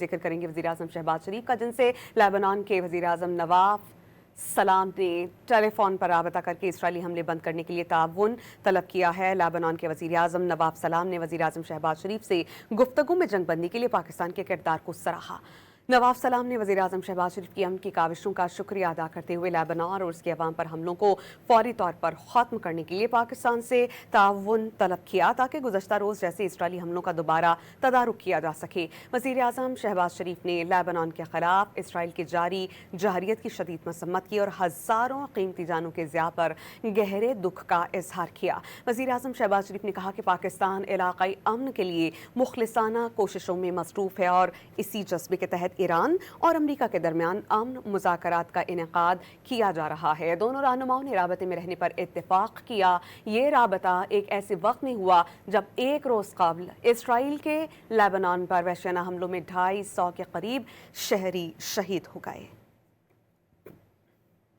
ذکر کریں گے وزیراعظم شہباز شریف کا، جن سے لیبنان کے وزیراعظم نواف سلام نے ٹیلی فون پر رابطہ کر کے اسرائیلی حملے بند کرنے کے لیے تعاون طلب کیا ہے۔ لیبنان کے وزیراعظم نواف سلام نے وزیراعظم شہباز شریف سے گفتگو میں جنگ بندی کے لیے پاکستان کے کردار کو سراہا۔ نواف سلام نے وزیراعظم شہباز شریف کی امن کی کاوشوں کا شکریہ ادا کرتے ہوئے لیبنان اور اس کے عوام پر حملوں کو فوری طور پر ختم کرنے کے لیے پاکستان سے تعاون طلب کیا تاکہ گزشتہ روز جیسے اسرائیلی حملوں کا دوبارہ تدارک کیا جا سکے۔ وزیراعظم شہباز شریف نے لیبنان کے خلاف اسرائیل کی جاری جارحیت کی شدید مذمت کی اور ہزاروں قیمتی جانوں کے ضیاع پر گہرے دکھ کا اظہار کیا۔ وزیراعظم شہباز شریف نے کہا کہ پاکستان علاقائی امن کے لیے مخلصانہ کوششوں میں مصروف ہے اور اسی جذبے کے تحت ایران اور امریکہ کے درمیان امن مذاکرات کا انعقاد کیا جا رہا ہے۔ دونوں رہنماؤں نے رابطے میں رہنے پر اتفاق کیا۔ یہ رابطہ ایک ایسے وقت میں ہوا جب ایک روز قبل اسرائیل کے لیبنان پر وحشیانہ حملوں میں 250 کے قریب شہری شہید ہو گئے۔